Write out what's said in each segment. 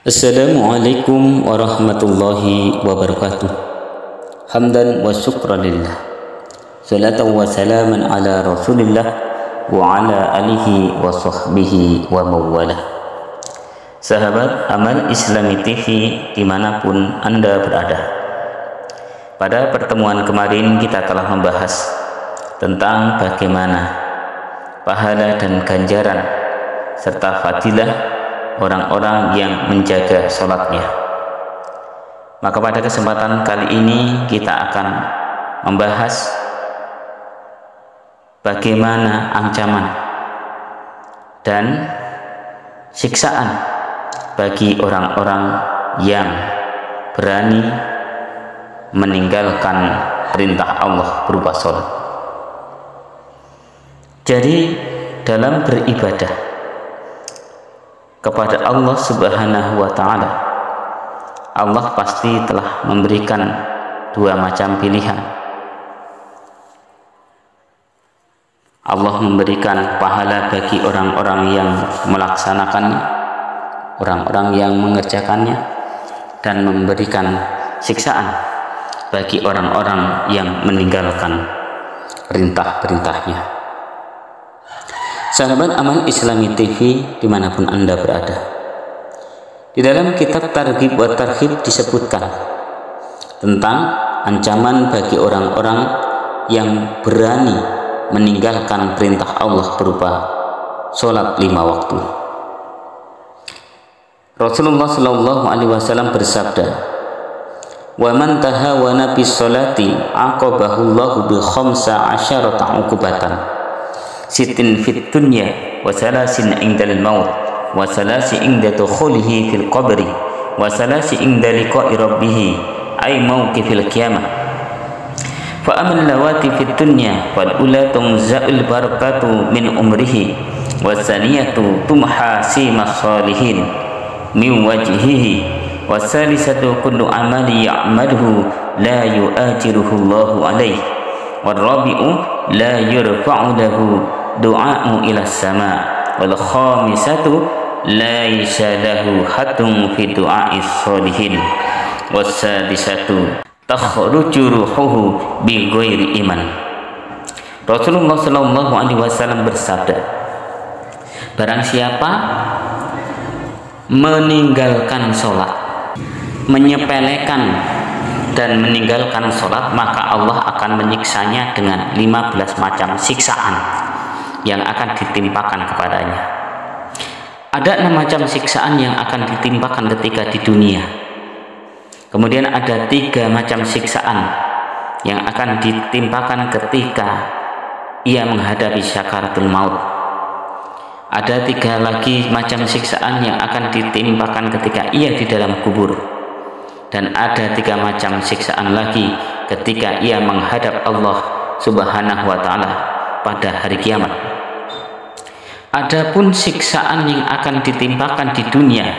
Assalamualaikum warahmatullahi wabarakatuh. Hamdan wa syukran lillah. Salatan wa salaman ala rasulillah wa ala alihi wa sahbihi wa mawalah. Sahabat Amal Islami TV dimanapun Anda berada, pada pertemuan kemarin kita telah membahas tentang bagaimana pahala dan ganjaran serta fadilah orang-orang yang menjaga sholatnya. Maka pada kesempatan kali ini kita akan membahas bagaimana ancaman dan siksaan bagi orang-orang yang berani meninggalkan perintah Allah berupa sholat. Jadi dalam beribadah kepada Allah Subhanahu wa Ta'ala, Allah pasti telah memberikan dua macam pilihan. Allah memberikan pahala bagi orang-orang yang melaksanakannya, orang-orang yang mengerjakannya, dan memberikan siksaan bagi orang-orang yang meninggalkan perintah-perintahnya. Sahabat Amal Islami TV dimanapun Anda berada, di dalam kitab Targhib wa Tarhib disebutkan tentang ancaman bagi orang-orang yang berani meninggalkan perintah Allah berupa sholat 5 waktu. Rasulullah Shallallahu Alaihi Wasallam bersabda, "Wa man tahawana bis sholati aqabahullahu bi khamsa asyarata uqubatan. Sitin fit dunya wa salasin indal maut wa salasi inda dukhulihi fil qabri wa salasi inda liqa'i rabbih ay mawqifil qiyamah. Fa amal lawati fit dunya fal ula tunza'ul barakatu min umrihi wa saniyatu tumha simas salihin min wajhihi wa salisatu kullu amali ya'maluhu la yu'ajiruhu Allahu alayhi wa rabi'u la yurfa'u lahu du'a'u ila sama wal khamisatu laisa lahu hatum fi du'a'is sholihin wasadisatu takhruju ruhuhu bi ghairi iman." Rasulullah Shallallahu Alaihi Wasallam bersabda, barang siapa meninggalkan sholat, menyepelekan dan meninggalkan sholat, maka Allah akan menyiksanya dengan 15 macam siksaan yang akan ditimpakan kepadanya. Ada 6 macam siksaan yang akan ditimpakan ketika di dunia. Kemudian ada 3 macam siksaan yang akan ditimpakan ketika ia menghadapi syakaratul maut. Ada 3 lagi macam siksaan yang akan ditimpakan ketika ia di dalam kubur. Dan ada 3 macam siksaan lagi ketika ia menghadap Allah Subhanahu wa Ta'ala pada hari kiamat. Adapun siksaan yang akan ditimpakan di dunia,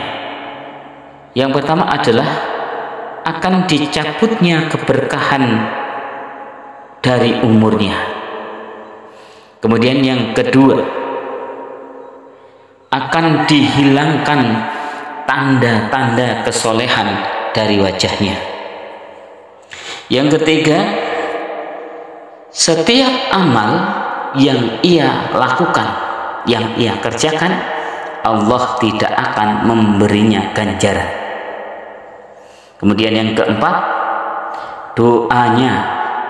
yang pertama adalah akan dicabutnya keberkahan dari umurnya. Kemudian yang kedua, akan dihilangkan tanda-tanda kesolehan dari wajahnya. Yang ketiga, setiap amal yang ia lakukan, yang ia kerjakan, Allah tidak akan memberinya ganjaran. Kemudian yang keempat, doanya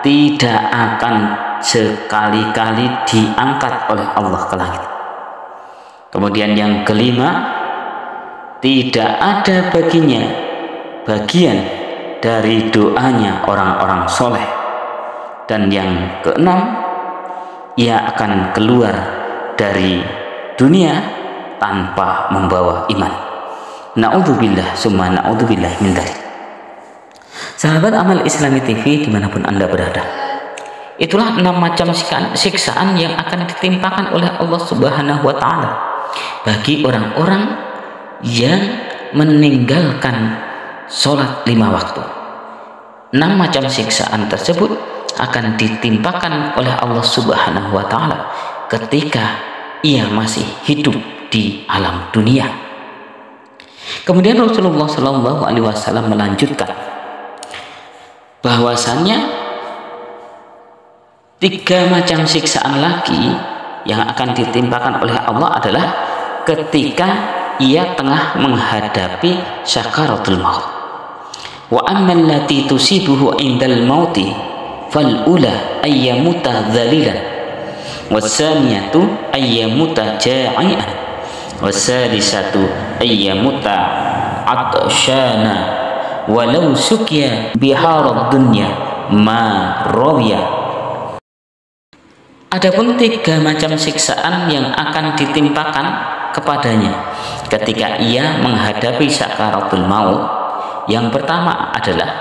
tidak akan sekali-kali diangkat oleh Allah ke langit. Kemudian yang kelima, tidak ada baginya bagian dari doanya orang-orang soleh. Dan yang keenam, ia akan keluar dari dunia tanpa membawa iman. Na'udzubillah summa na'udzubillah min dzalik. Sahabat Amal Islami TV dimanapun Anda berada, itulah 6 macam siksaan yang akan ditimpakan oleh Allah Subhanahu wa Ta'ala bagi orang-orang yang meninggalkan sholat 5 waktu. 6 macam siksaan tersebut akan ditimpakan oleh Allah Subhanahu wa Ta'ala ketika ia masih hidup di alam dunia. Kemudian Rasulullah Shallallahu Alaihi Wasallam melanjutkan bahwasannya 3 macam siksaan lagi yang akan ditimpakan oleh Allah adalah ketika ia tengah menghadapi sakaratul maut. Wa ammal lati tusibuhu indal mauti fal ula ayyamuta dzalilan wasaniyatu ayyamuta ja'ian wasalisatu ayyamuta atshana walau sukya biharad dunya ma rawiya. Adapun 3 macam siksaan yang akan ditimpakan kepadanya ketika ia menghadapi sakaratul maut. Yang pertama adalah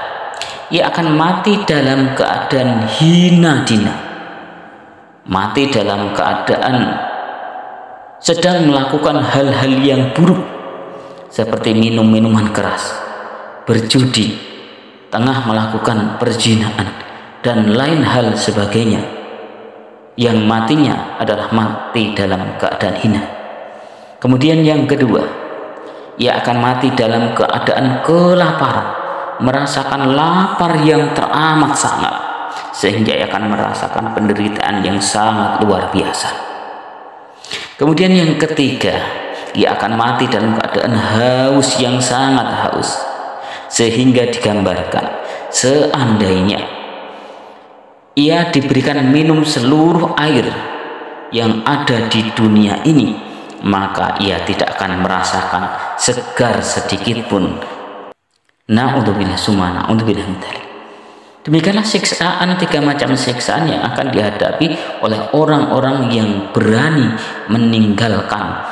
ia akan mati dalam keadaan hina dina, mati dalam keadaan sedang melakukan hal-hal yang buruk seperti minum minuman keras, berjudi, tengah melakukan perzinahan dan lain hal sebagainya, yang matinya adalah mati dalam keadaan hina. Kemudian yang kedua, ia akan mati dalam keadaan kelaparan, merasakan lapar yang teramat sangat, sehingga ia akan merasakan penderitaan yang sangat luar biasa. Kemudian yang ketiga, ia akan mati dalam keadaan haus yang sangat haus, sehingga digambarkan seandainya ia diberikan minum seluruh air yang ada di dunia ini, maka ia tidak akan merasakan segar sedikit pun. Na'udzubillah summa na'udzubillah min dzalik. Demikianlah siksaan, 3 macam siksaan yang akan dihadapi oleh orang-orang yang berani meninggalkan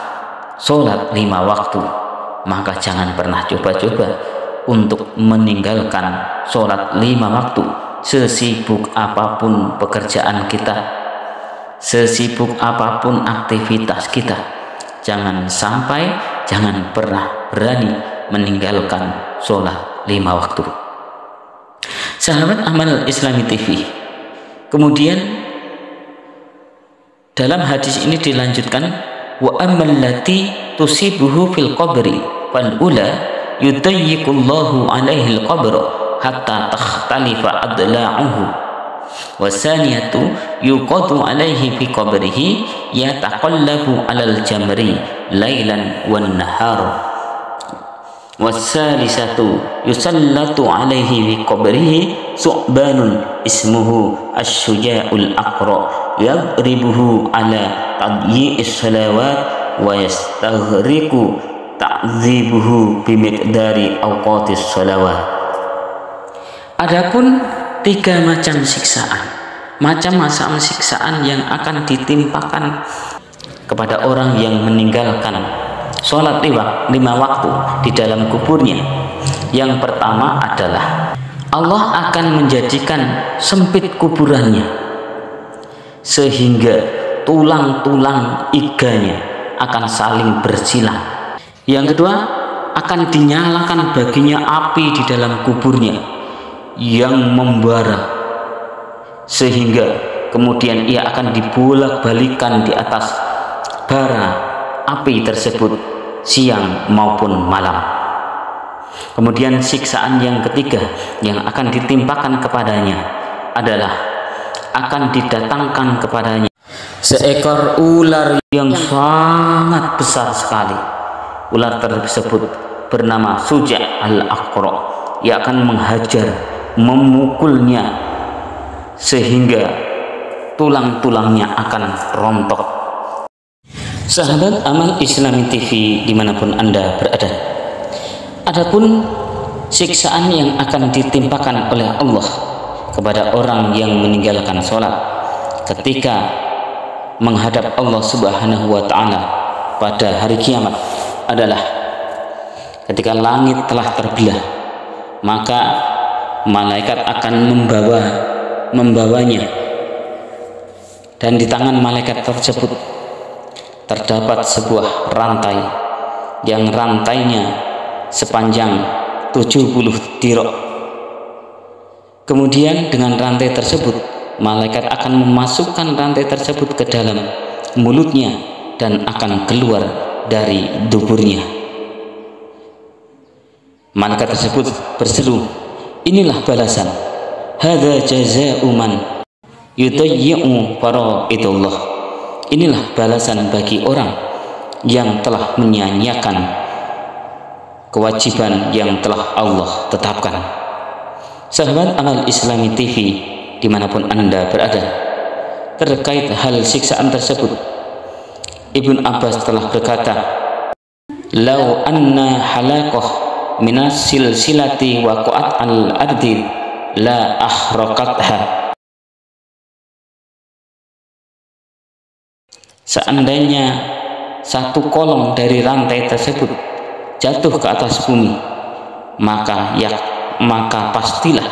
sholat 5 waktu. Maka jangan pernah coba-coba untuk meninggalkan sholat 5 waktu. Sesibuk apapun pekerjaan kita, sesibuk apapun aktivitas kita, jangan pernah berani meninggalkan sholat 5 waktu. Sahabat Amal Islami TV, kemudian dalam hadis ini dilanjutkan, wa ammal lati tusibuhu fil qabri fal ula yudayyiqullahu alaihi al qabra hatta takhtalifa adla'uhu wasaniyatu yuqadu alaihi fi qabrihi yataqallabu alal jamri lailan wan nahar wasalisatu yusallatu alaihi fi qabrihi su'banun ismuhu asyuja'ul aqra yadribuhu ala tadyi'is salawat wa yastaghriqu ta'dzibuhu bimiqdari awqatis salawat. Adapun 3 macam siksaan, macam-macam siksaan yang akan ditimpakan kepada orang yang meninggalkan sholat 5 waktu di dalam kuburnya. Yang pertama adalah Allah akan menjadikan sempit kuburannya sehingga tulang-tulang iganya akan saling bersilang. Yang kedua, akan dinyalakan baginya api di dalam kuburnya yang membara, sehingga kemudian ia akan dibolak-balikan di atas bara api tersebut siang maupun malam. Kemudian siksaan yang ketiga yang akan ditimpakan kepadanya adalah akan didatangkan kepadanya seekor ular yang sangat besar sekali. Ular tersebut bernama Suja' al-Aqra. Ia akan menghajar, memukulnya sehingga tulang-tulangnya akan rontok. Sahabat Amal Islami TV dimanapun Anda berada, adapun siksaan yang akan ditimpakan oleh Allah kepada orang yang meninggalkan sholat ketika menghadap Allah Subhanahu wa Ta'ala pada hari kiamat adalah ketika langit telah terbelah, maka malaikat akan membawanya, dan di tangan malaikat tersebut terdapat sebuah rantai yang rantainya sepanjang 70 dirok. Kemudian dengan rantai tersebut malaikat akan memasukkan rantai tersebut ke dalam mulutnya dan akan keluar dari duburnya. Malaikat tersebut berseru, inilah balasan, hadza jazaa'u man yudayyi'u faraidullah. Inilah balasan bagi orang yang telah menyia-nyiakan kewajiban yang telah Allah tetapkan. Sahabat Amal Islami TV dimanapun Anda berada, terkait hal siksaan tersebut, Ibnu Abbas telah berkata, lau anna halaqah minas silsilati waqa'at al-ardi la ahraqatha. Seandainya satu kolong dari rantai tersebut jatuh ke atas bumi, maka pastilah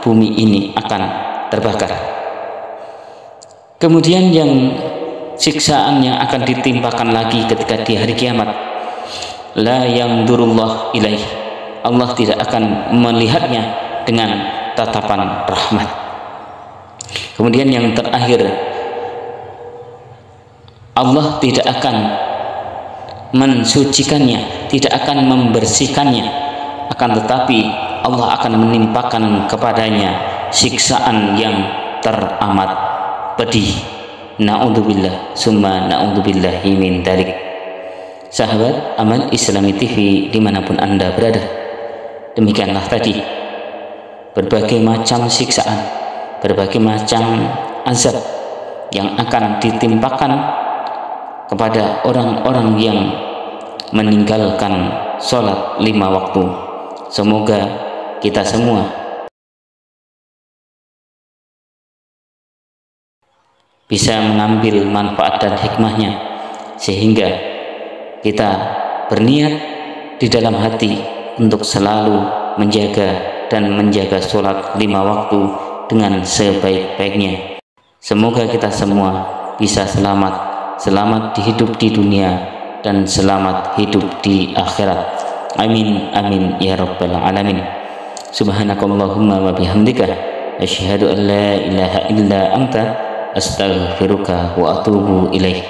bumi ini akan terbakar. Kemudian yang siksaan yang akan ditimpakan lagi ketika di hari kiamat, la yangdurullah ilaih, Allah tidak akan melihatnya dengan tatapan rahmat. Kemudian yang terakhir, Allah tidak akan mensucikannya, tidak akan membersihkannya, akan tetapi Allah akan menimpakan kepadanya siksaan yang teramat pedih. Na'udzubillah summa na'udzubillahi min dzalik. Sahabat Amal Islami TV dimanapun Anda berada, demikianlah tadi berbagai macam siksaan, berbagai macam azab yang akan ditimpakan kepada orang-orang yang meninggalkan sholat 5 waktu. Semoga kita semua bisa mengambil manfaat dan hikmahnya, sehingga kita berniat di dalam hati untuk selalu menjaga sholat 5 waktu dengan sebaik-baiknya. Semoga kita semua bisa selamat hidup di dunia dan selamat hidup di akhirat. Amin amin ya rabbal alamin. Subhanakallahumma wa bihamdika asyhadu an la ilaha illa anta astaghfiruka wa atubu ilaih.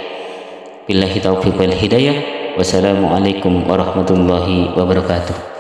Billahi taufiq wal hidayah. Wassalamualaikum warahmatullahi wabarakatuh.